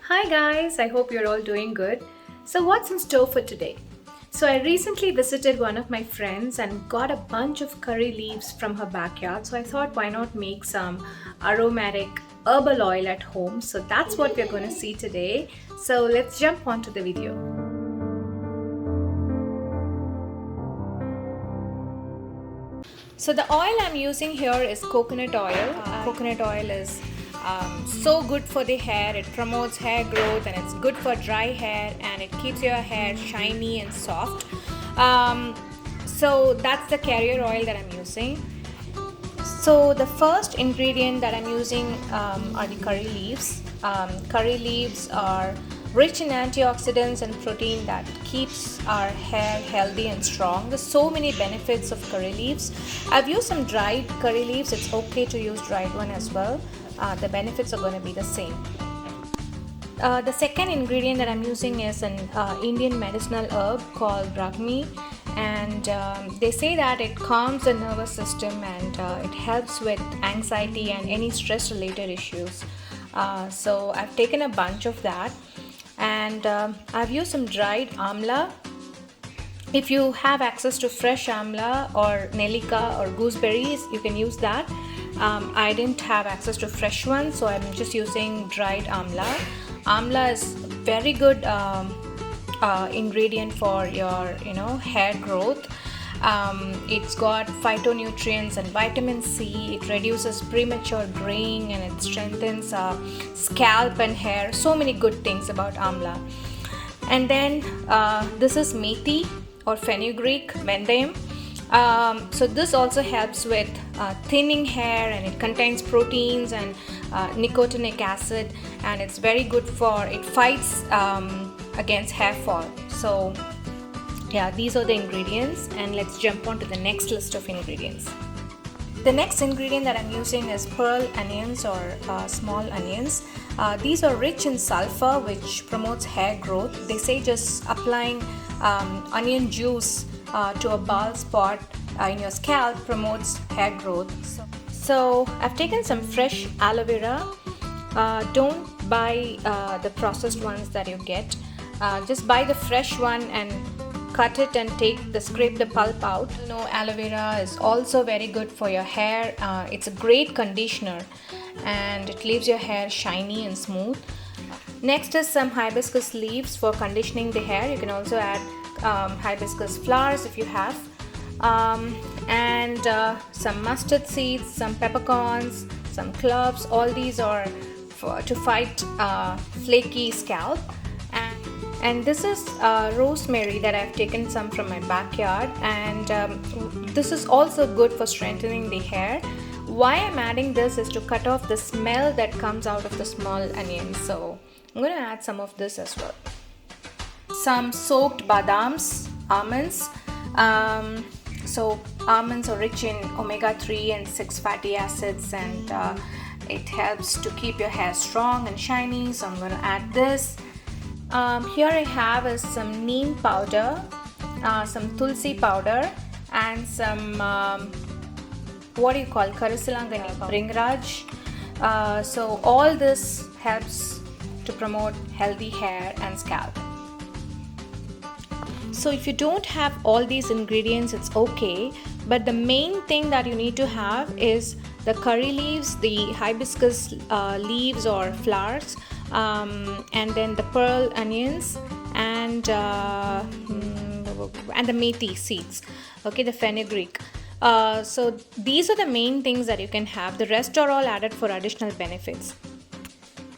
Hi guys, I hope you're all doing good. So what's in store for today? So I recently visited one of my friends and got a bunch of curry leaves from her backyard. So I thought why not make some aromatic herbal oil at home. So that's what we're going to see today. So let's jump onto the video. So the oil I'm using here is coconut oil. Coconut oil is so good for the hair. It promotes hair growth and it's good for dry hair and it keeps your hair shiny and soft. So that's the carrier oil that I'm using. So the first ingredient that I'm using are the curry leaves. Curry leaves are rich in antioxidants and protein that keeps our hair healthy and strong. There's so many benefits of curry leaves. I've used some dried curry leaves. It's okay to use dried one as well. The benefits are going to be the same. The second ingredient that I'm using is an Indian medicinal herb called Brahmi, and they say that it calms the nervous system and it helps with anxiety and any stress related issues. So I've taken a bunch of that, and I've used some dried amla. If you have access to fresh amla or nelika or gooseberries, you can use that. I didn't have access to fresh ones, so I'm just using dried amla. Amla is very good ingredient for your hair growth. It's got phytonutrients and vitamin C. It reduces premature graying and it strengthens scalp and hair. So many good things about amla. And then this is methi or fenugreek, mendayam. So this also helps with thinning hair, and it contains proteins and nicotinic acid, and it's very good for it fights against hair fall. So yeah, these are the ingredients, and let's jump on to the next list of ingredients. The next ingredient that I'm using is pearl onions or small onions. These are rich in sulfur, which promotes hair growth. They say just applying onion juice to a bald spot in your scalp promotes hair growth. So I've taken some fresh aloe vera. Don't buy the processed ones that you get. Just buy the fresh one and cut it and scrape the pulp out. Aloe vera is also very good for your hair. It's a great conditioner and it leaves your hair shiny and smooth. Next is some hibiscus leaves for conditioning the hair. You can also add hibiscus flowers if you have, and some mustard seeds, some peppercorns, some cloves. All these are to fight flaky scalp. And this is rosemary that I've taken some from my backyard, and this is also good for strengthening the hair. Why I'm adding this is to cut off the smell that comes out of the small onions. So I'm going to add some of this as well. Some soaked badams, almonds. So almonds are rich in omega-3 and 6 fatty acids, and it helps to keep your hair strong and shiny. So I'm going to add this. Here I have is some neem powder, some tulsi powder, and some karasilangani, bringraj. So all this helps to promote healthy hair and scalp. So if you don't have all these ingredients, it's okay, but the main thing that you need to have is the curry leaves, the hibiscus leaves or flowers, and then the pearl onions, and the methi seeds, okay, the fenugreek. So these are the main things that you can have. The rest are all added for additional benefits.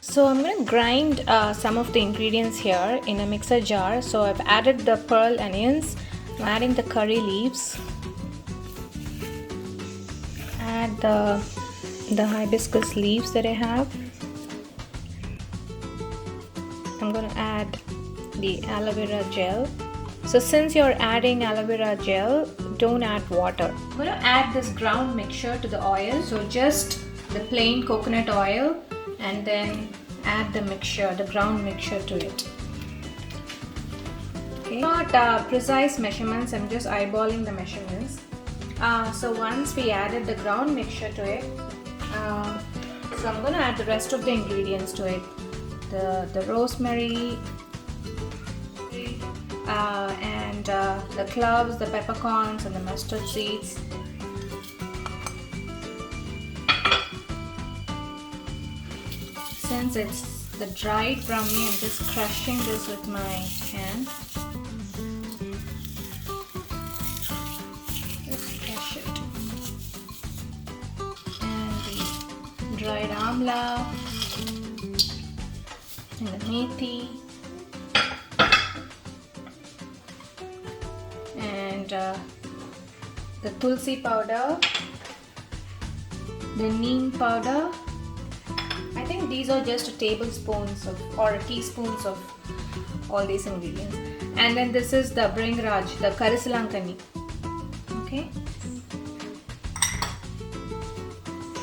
So I'm going to grind some of the ingredients here in a mixer jar. So I've added the pearl onions, I'm adding the curry leaves, add the hibiscus leaves that I have. I'm going to add the aloe vera gel. So since you're adding aloe vera gel, don't add water. I'm going to add this ground mixture to the oil. So just the plain coconut oil, and then add the mixture, the ground mixture to it. Okay. Not precise measurements, I'm just eyeballing the measurements. So once we added the ground mixture to it, so I'm going to add the rest of the ingredients to it. the rosemary, and the cloves, the peppercorns, and the mustard seeds. Since it's the dried brahmi, I'm just crushing this with my hand. Just crush it. And the dried amla and the methi and the tulsi powder, the neem powder. I think these are just tablespoons or teaspoons of all these ingredients. And then this is the Bhringraj, the Karisalankani. Okay.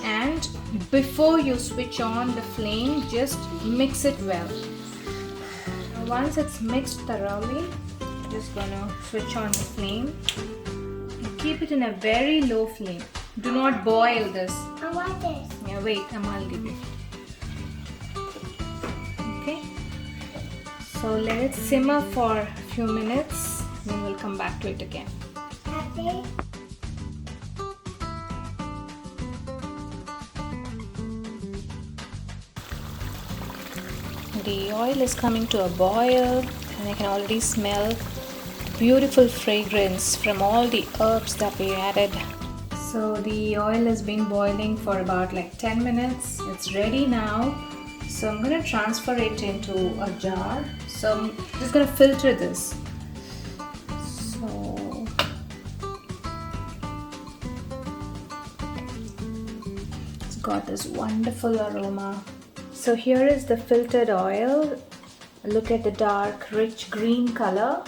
And before you switch on the flame, just mix it well. Once it's mixed thoroughly, just gonna switch on the flame and keep it in a very low flame. Do not boil this. I want this. Yeah, wait, I'll give you. Okay. So let it simmer for a few minutes, then we'll come back to it again. Happy? The oil is coming to a boil, and I can already smell the beautiful fragrance from all the herbs that we added. So the oil has been boiling for about like 10 minutes. It's ready now. So I'm going to transfer it into a jar. So I'm just going to filter this. So it's got this wonderful aroma. So here is the filtered oil. Look at the dark, rich green color,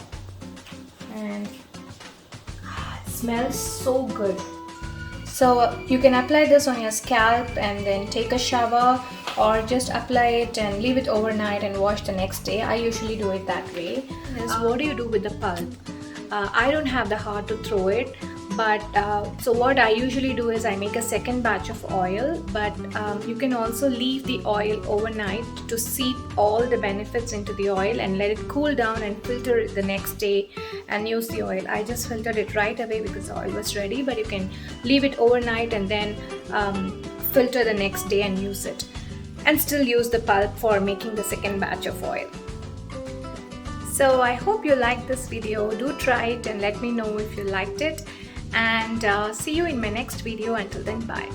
and it smells so good. So you can apply this on your scalp and then take a shower, or just apply it and leave it overnight and wash the next day. I usually do it that way. What do you do with the pulp? I don't have the heart to throw it, but so what I usually do is I make a second batch of oil, but you can also leave the oil overnight to seep all the benefits into the oil and let it cool down and filter it the next day and use the oil. I just filtered it right away because the oil was ready, but you can leave it overnight and then filter the next day and use it, and still use the pulp for making the second batch of oil. So I hope you liked this video. Do try it and let me know if you liked it, and see you in my next video. Until then, bye.